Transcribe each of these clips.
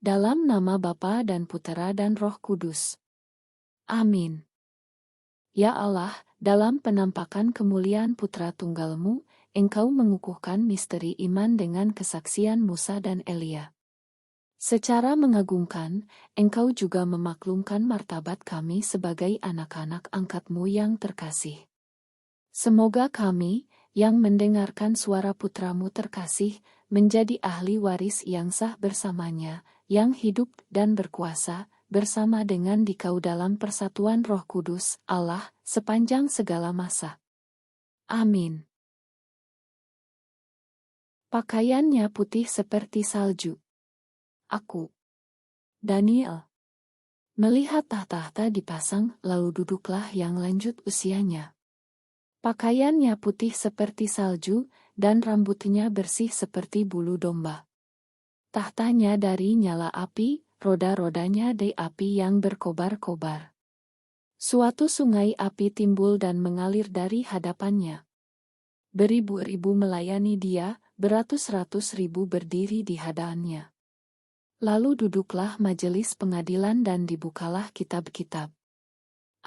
Dalam nama Bapa dan Putera dan Roh Kudus. Amin. Ya Allah, dalam penampakan kemuliaan Putra Tunggal-Mu, Engkau mengukuhkan misteri iman dengan kesaksian Musa dan Elia. Secara mengagumkan, Engkau juga memaklumkan martabat kami sebagai anak-anak angkat-Mu yang terkasih. Semoga kami, yang mendengarkan suara Putra-Mu terkasih, menjadi ahli waris yang sah bersamanya, yang hidup dan berkuasa, bersama dengan Dikau dalam persatuan Roh Kudus, Allah, sepanjang segala masa. Amin. Pakaiannya putih seperti salju. Aku, Daniel, melihat tahta-tahta dipasang, lalu duduklah yang lanjut usianya. Pakaiannya putih seperti salju, dan rambutnya bersih seperti bulu domba. Tahtanya dari nyala api, roda-rodanya dari api yang berkobar-kobar. Suatu sungai api timbul dan mengalir dari hadapannya. Beribu-ribu melayani dia, beratus-ratus ribu berdiri di hadapannya. Lalu duduklah majelis pengadilan dan dibukalah kitab-kitab.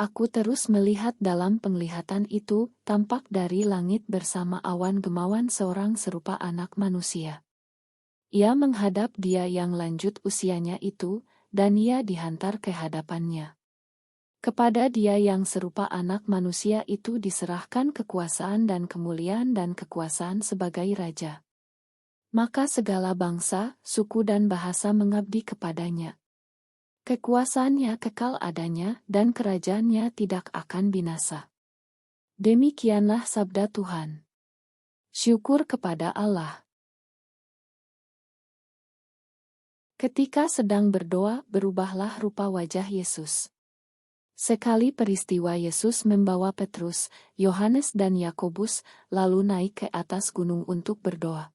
Aku terus melihat dalam penglihatan itu, tampak dari langit bersama awan gemawan seorang serupa anak manusia. Ia menghadap Dia yang lanjut usianya itu, dan ia dihantar ke hadapannya. Kepada Dia yang serupa anak manusia itu diserahkan kekuasaan dan kemuliaan dan kekuasaan sebagai Raja. Maka segala bangsa, suku dan bahasa mengabdi kepadanya. Kekuasaannya kekal adanya, dan kerajaannya tidak akan binasa. Demikianlah sabda Tuhan. Syukur kepada Allah. Ketika sedang berdoa, berubahlah rupa wajah Yesus. Sekali peristiwa Yesus membawa Petrus, Yohanes dan Yakobus, lalu naik ke atas gunung untuk berdoa.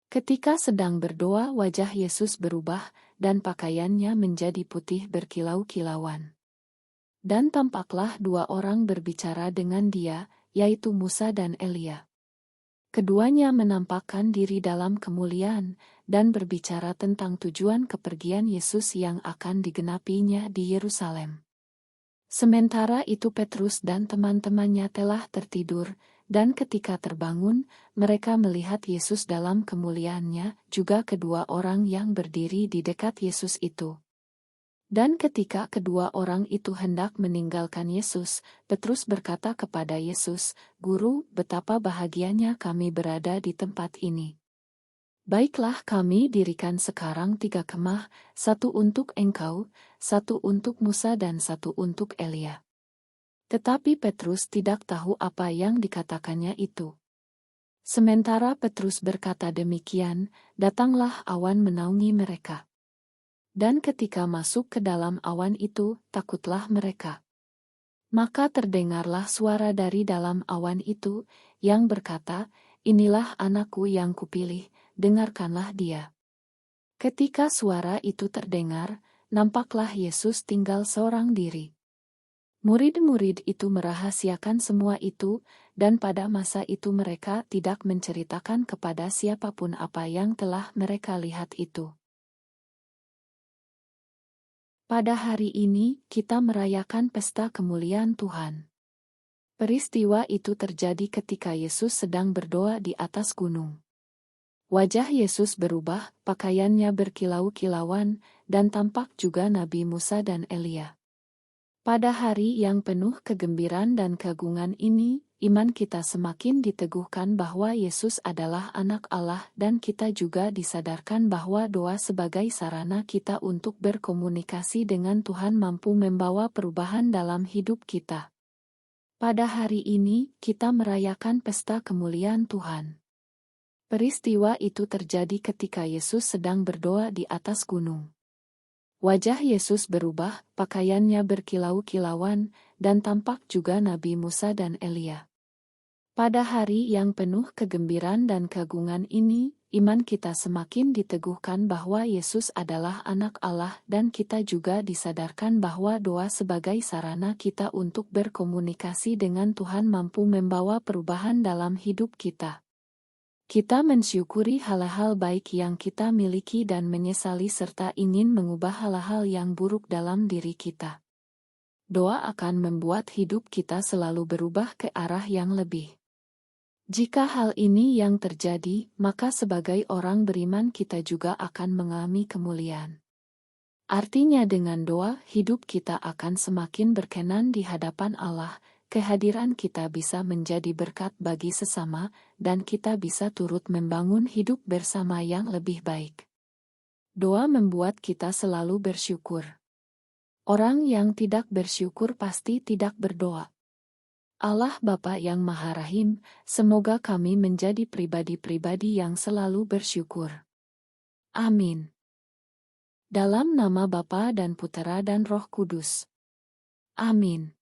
Ketika sedang berdoa, wajah Yesus berubah, dan pakaiannya menjadi putih berkilau-kilauan. Dan tampaklah dua orang berbicara dengan Dia, yaitu Musa dan Elia. Keduanya menampakkan diri dalam kemuliaan, dan berbicara tentang tujuan kepergian Yesus yang akan digenapinya di Yerusalem. Sementara itu Petrus dan teman-temannya telah tertidur, dan ketika terbangun, mereka melihat Yesus dalam kemuliaannya, juga kedua orang yang berdiri di dekat Yesus itu. Dan ketika kedua orang itu hendak meninggalkan Yesus, Petrus berkata kepada Yesus, "Guru, betapa bahagianya kami berada di tempat ini. Baiklah, kami dirikan sekarang 3 kemah, 1 untuk Engkau, 1 untuk Musa dan 1 untuk Elia." Tetapi Petrus tidak tahu apa yang dikatakannya itu. Sementara Petrus berkata demikian, datanglah awan menaungi mereka. Dan ketika masuk ke dalam awan itu, takutlah mereka. Maka terdengarlah suara dari dalam awan itu, yang berkata, "Inilah anakku yang kupilih, dengarkanlah dia." Ketika suara itu terdengar, nampaklah Yesus tinggal seorang diri. Murid-murid itu merahasiakan semua itu, dan pada masa itu mereka tidak menceritakan kepada siapapun apa yang telah mereka lihat itu. Pada hari ini, kita merayakan pesta kemuliaan Tuhan. Peristiwa itu terjadi ketika Yesus sedang berdoa di atas gunung. Wajah Yesus berubah, pakaiannya berkilau-kilauan, dan tampak juga Nabi Musa dan Elia. Pada hari yang penuh kegembiraan dan keagungan ini, iman kita semakin diteguhkan bahwa Yesus adalah Anak Allah dan kita juga disadarkan bahwa doa sebagai sarana kita untuk berkomunikasi dengan Tuhan mampu membawa perubahan dalam hidup kita. Pada hari ini, kita merayakan pesta kemuliaan Tuhan. Peristiwa itu terjadi ketika Yesus sedang berdoa di atas gunung. Wajah Yesus berubah, pakaiannya berkilau-kilauan, dan tampak juga Nabi Musa dan Elia. Pada hari yang penuh kegembiraan dan keagungan ini, iman kita semakin diteguhkan bahwa Yesus adalah Anak Allah dan kita juga disadarkan bahwa doa sebagai sarana kita untuk berkomunikasi dengan Tuhan mampu membawa perubahan dalam hidup kita. Kita mensyukuri hal-hal baik yang kita miliki dan menyesali serta ingin mengubah hal-hal yang buruk dalam diri kita. Doa akan membuat hidup kita selalu berubah ke arah yang lebih. Jika hal ini yang terjadi, maka sebagai orang beriman kita juga akan mengalami kemuliaan. Artinya dengan doa, hidup kita akan semakin berkenan di hadapan Allah, kehadiran kita bisa menjadi berkat bagi sesama, dan kita bisa turut membangun hidup bersama yang lebih baik. Doa membuat kita selalu bersyukur. Orang yang tidak bersyukur pasti tidak berdoa. Allah Bapa yang Maha Rahim, semoga kami menjadi pribadi-pribadi yang selalu bersyukur. Amin. Dalam nama Bapa dan Putera dan Roh Kudus. Amin.